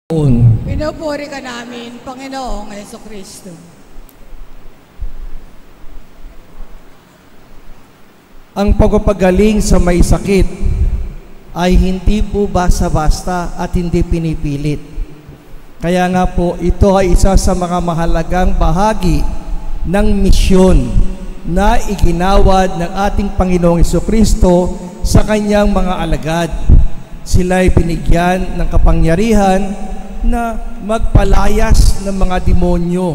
Pinupuri ka namin, Panginoong Jesucristo. Ang pagpapagaling sa may sakit ay hindi po basta-basta at hindi pinipilit. Kaya nga po, ito ay isa sa mga mahalagang bahagi ng misyon na iginawad ng ating Panginoong Jesucristo sa kanyang mga alagad. Sila ay binigyan ng kapangyarihan na magpalayas ng mga demonyo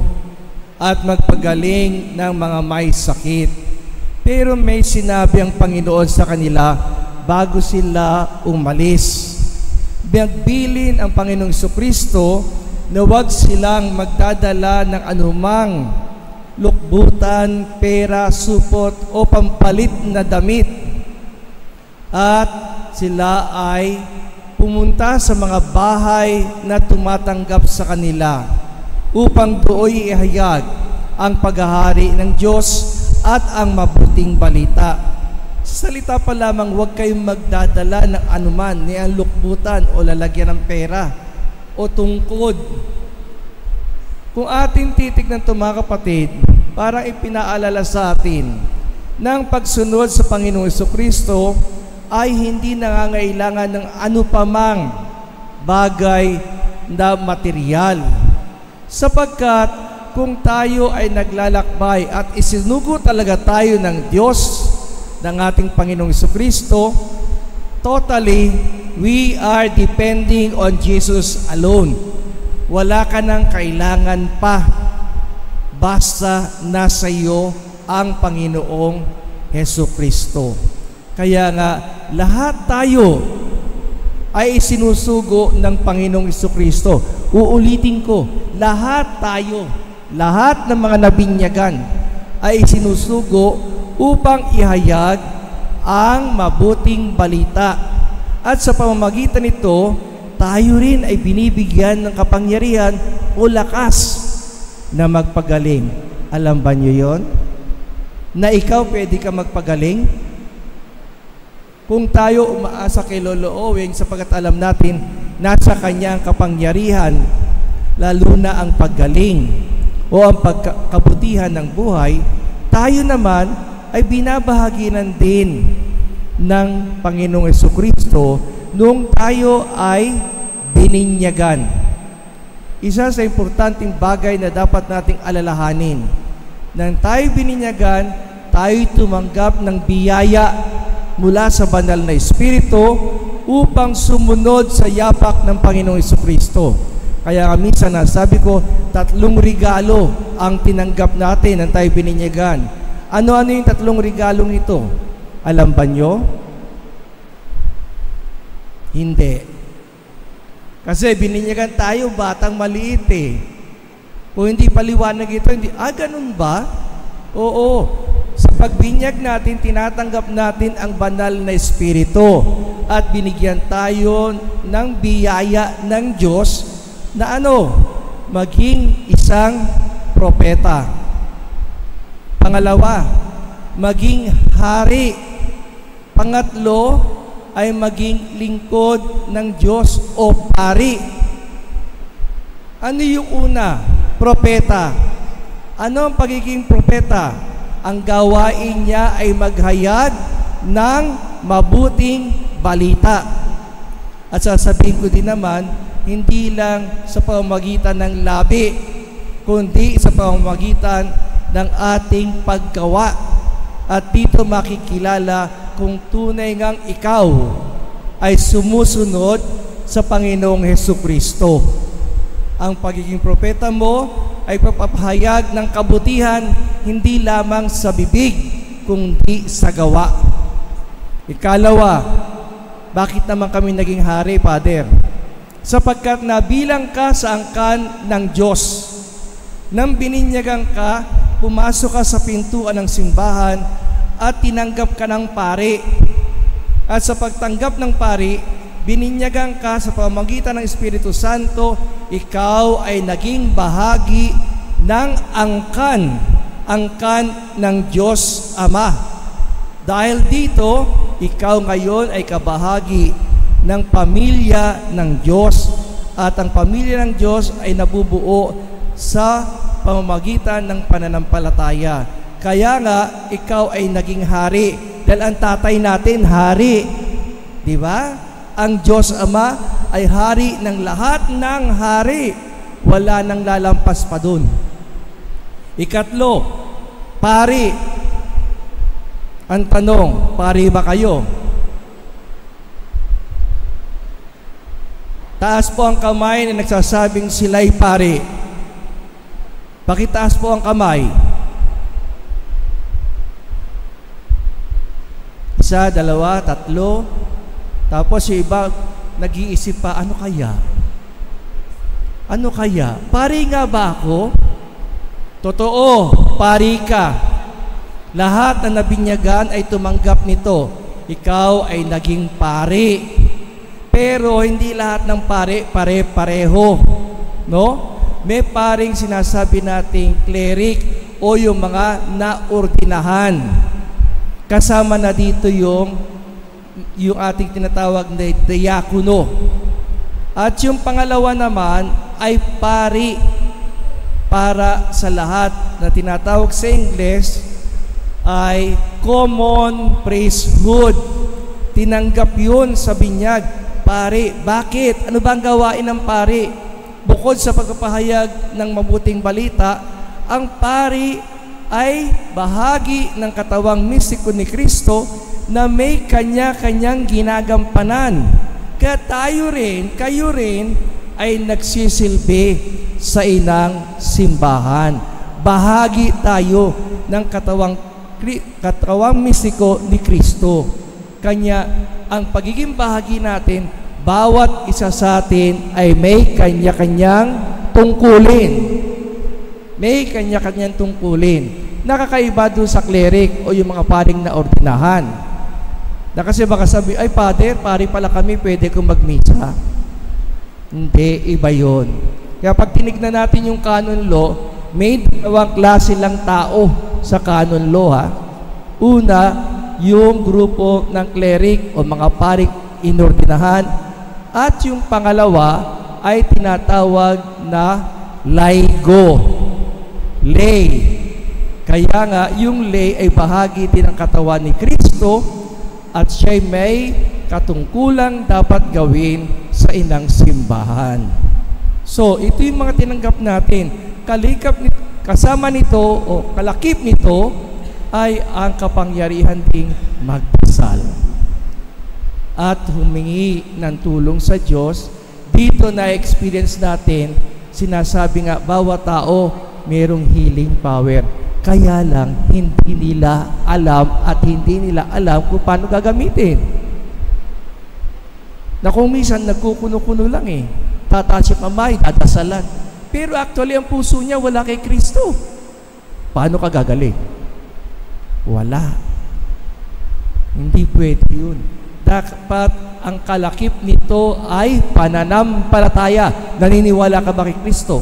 at magpagaling ng mga may sakit. Pero may sinabi ang Panginoon sa kanila bago sila umalis. Nagbilin ang Panginoong Jesucristo na huwag silang magdadala ng anumang lukbutan, pera, supot o pampalit na damit. At sila ay pumunta sa mga bahay na tumatanggap sa kanila upang dooy ihayag ang paghahari ng Diyos at ang mabuting balita. Sa salita pa lamang, huwag kayong magdadala ng anuman, niyang lukbutan o lalagyan ng pera o tungkod. Kung ating titignan ito mga kapatid, parang ipinaalala sa atin ng pagsunod sa Panginoong Jesucristo ay hindi nangangailangan ng anupamang bagay na material. Sapagkat kung tayo ay naglalakbay at isinugo talaga tayo ng Diyos, ng ating Panginoong Jesucristo, totally, we are depending on Jesus alone. Wala ka nang kailangan pa. Basta nasa iyo ang Panginoong Jesucristo. Kaya nga, lahat tayo ay isinusugo ng Panginoong Jesucristo. Uulitin ko, lahat tayo, lahat ng mga nabinyagan ay isinusugo upang ihayag ang mabuting balita. At sa pamamagitan nito, tayo rin ay binibigyan ng kapangyarihan o lakas na magpagaling. Alam ba niyo yon? Na ikaw pwede ka magpagaling? Kung tayo umaasa kay Lolo Owing, sapagkat alam natin, nasa kanyang kapangyarihan, lalo na ang paggaling o ang pagkabutihan ng buhay, tayo naman ay binabahaginan din ng Panginoong Jesucristo nung tayo ay bininyagan. Isa sa importanteng bagay na dapat nating alalahanin, nang tayo bininyagan, tayo tumanggap ng biyaya mula sa banal na Espiritu upang sumunod sa yapak ng Panginoong Jesucristo. Kaya minsan sabi ko, 3 regalo ang tinanggap natin nang tayo bininyagan. Ano-ano yung 3 regalong ito? Alam ba nyo? Hindi. Kasi bininyagan tayo, batang maliit eh. Kung hindi paliwanag ito, hindi, ganun ba? Oo. Sa pagbinyag natin, tinatanggap natin ang banal na Espiritu at binigyan tayo ng biyaya ng Diyos na maging isang propeta. Pangalawa, maging hari. Pangatlo, ay maging lingkod ng Diyos o pari. Ano yung una? Propeta. Ano ang pagiging propeta? Ang gawain niya ay maghayag ng mabuting balita. At sasabihin ko din naman, hindi lang sa pamamagitan ng labi, kundi sa pamamagitan ng ating paggawa. At dito makikilala kung tunay ngang ikaw ay sumusunod sa Panginoong Jesucristo. Ang pagiging propeta mo ay papahayag ng kabutihan hindi lamang sa bibig, kundi sa gawa. Ikalawa, bakit naman kami naging hari, Father? Sapagkat nabilang ka sa angkan ng Diyos. Nang bininyagan ka, pumasok ka sa pintuan ng simbahan at tinanggap ka ng pari. At sa pagtanggap ng pari, bininyagan ka sa pamamagitan ng Espiritu Santo, ikaw ay naging bahagi ng angkan ng Diyos Ama. Dahil dito, ikaw ngayon ay kabahagi ng pamilya ng Diyos at ang pamilya ng Diyos ay nabubuo sa pamamagitan ng pananampalataya. Kaya nga, ikaw ay naging hari dahil ang tatay natin, hari. Di ba? Ang Diyos Ama ay hari ng lahat ng hari. Wala nang lalampas pa dun. Ikatlo, pari. Ang tanong, pari ba kayo? Taas po ang kamay na nagsasabing sila'y pari. Pakitaas po ang kamay. Isa, dalawa, tatlo. Tapos yung iba, nag-iisip pa, ano kaya? Ano kaya? Pari nga ba ako? Totoo, pari ka. Lahat na nabinyagan ay tumanggap nito. Ikaw ay naging pari. Pero hindi lahat ng pari pare-pareho. No? May paring sinasabi nating cleric o yung mga naordinahan. Kasama na dito yung ating tinatawag na diakono. At yung pangalawa naman ay pari para sa lahat na tinatawag sa English ay common priesthood. Tinanggap yun sa binyag. Pari. Bakit? Ano ba ang gawain ng pari? Bukod sa pagpapahayag ng mabuting balita, ang pari ay bahagi ng katawang mistiko ni Kristo na may kanya-kanyang ginagampanan. Kaya kayo rin ay nagsisilbi sa inang simbahan. Bahagi tayo ng katawang mistiko ni Kristo. Kanya ang pagiging bahagi natin, bawat isa sa atin ay may kanya-kanyang tungkulin. May kanya-kanyang tungkulin. Nakakaiba doon sa cleric o yung mga paring na ordinahan. Na kasi baka sabi, ay Father, pari pala kami, pwede kong magmisa. Hindi, iba yun. Kaya pag tinignan natin yung canon law, may dalawang klase lang tao sa canon law. Ha? Una, yung grupo ng cleric o mga paring inordinahan. At yung pangalawa ay tinatawag na laigo. Lay. Kaya nga, yung lay ay bahagi din ng katawan ni Kristo at siya'y may katungkulang dapat gawin sa inang simbahan. So, ito yung mga tinanggap natin. Kasama nito o kalakip nito ay ang kapangyarihan ding magdasal at humingi ng tulong sa Diyos. Dito na-experience natin, sinasabi nga, bawat tao mayroong healing power. Kaya lang, hindi nila alam at hindi nila alam kung paano gagamitin. Na kung minsan nagkukuno-kuno lang tataas yung kamay, dadasalan. Pero actually, ang puso niya wala kay Kristo. Paano ka gagaling? Wala. Hindi pwede yun. Dapat ang kalakip nito ay pananampalataya. Naniniwala ka ba kay Kristo?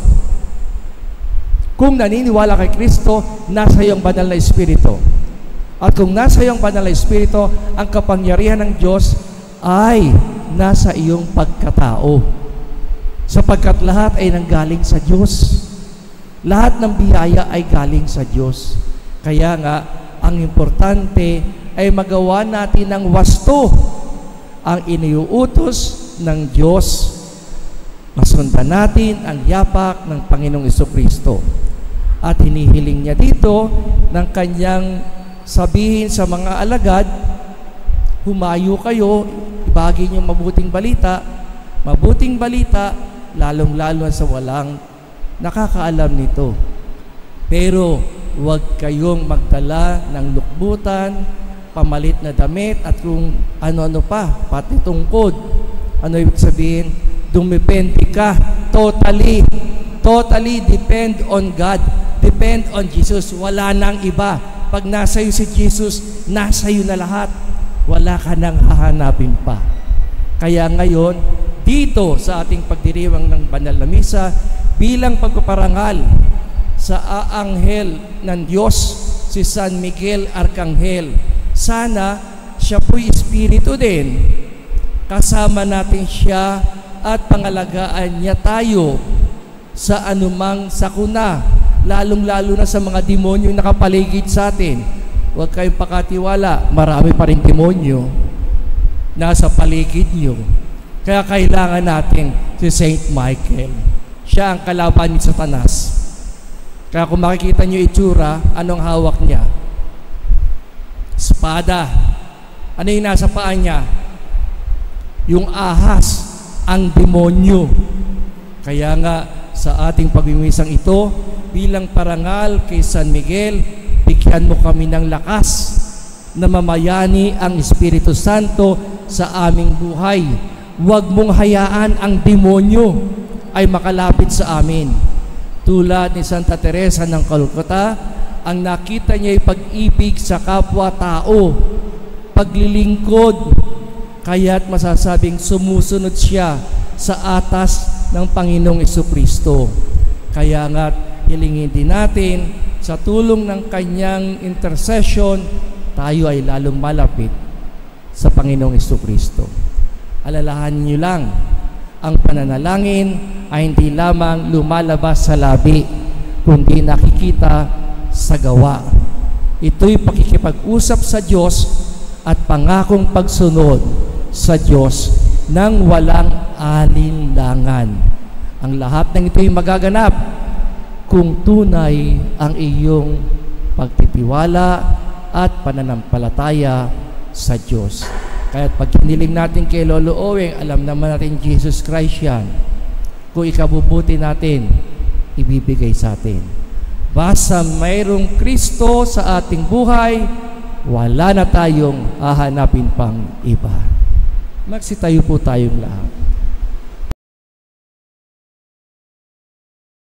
Kung naniniwala kay Kristo, nasa iyong banal na Espiritu. At kung nasa iyong banal na Espiritu, ang kapangyarihan ng Diyos ay nasa iyong pagkatao. Sapagkat lahat ay nanggaling sa Diyos. Lahat ng biyaya ay galing sa Diyos. Kaya nga, ang importante ay magawa natin ng wasto ang iniuutos ng Diyos. Masundan natin ang yapak ng Panginoong Jesucristo. At hinihiling niya dito ng kanyang sabihin sa mga alagad, humayo kayo, ibahagi niyo mabuting balita, lalong-lalo sa walang nakakaalam nito. Pero huwag kayong magdala ng lukbutan, pamalit na damit, at kung ano-ano pa, pati tungkod. Ano ibig sabihin? Dumepende ka. Totally depend on God. Depend on Jesus. Wala nang iba. Pag nasa iyo si Jesus, nasa iyo na lahat. Wala ka nang hahanapin pa. Kaya ngayon, dito sa ating pagdiriwang ng banal na misa, bilang pagpaparangal sa aanghel ng Diyos, si San Miguel Arcangel, sana siya po'y espiritu din. Kasama natin siya at pangalagaan niya tayo sa anumang sakuna, lalong-lalo na sa mga demonyo nakapaligid sa atin. Huwag kayong pakatiwala, marami pa rin demonyo nasa paligid nyo. Kaya kailangan natin si Saint Michael. Siya ang kalaban ni Satanas. Kaya kung makikita nyo itsura, anong hawak niya? Espada. Ano yung nasa paa niya? Yung ahas, ang demonyo. Kaya nga sa ating pagmimisang ito, bilang parangal kay San Miguel, bigyan mo kami ng lakas na mamayani ang Espiritu Santo sa aming buhay. Huwag mong hayaan ang demonyo ay makalapit sa amin. Tulad ni Santa Teresa ng Calcutta, ang nakita niya ay pag-ibig sa kapwa-tao, paglilingkod, kaya't masasabing sumusunod siya sa atas ng Panginoong Jesucristo. Kaya nga, hilingin din natin, sa tulong ng kanyang intercession, tayo ay lalong malapit sa Panginoong Jesucristo. Alalahanin niyo lang, ang pananalangin ay hindi lamang lumalabas sa labi, kundi nakikita sa gawa. Ito'y pakikipag-usap sa Diyos at pangakong pagsunod sa Diyos nang walang alinlangan. Ang lahat ng ito'y magaganap kung tunay ang iyong pagtitiwala at pananampalataya sa Diyos. Kaya pag hiniling natin kay Lolo Oweng, alam naman natin Jesus Christ yan. Kung ikabubuti natin, ibibigay sa atin. Basta mayroong Kristo sa ating buhay, wala na tayong hahanapin pang iba. Magsitayo po tayong lahat.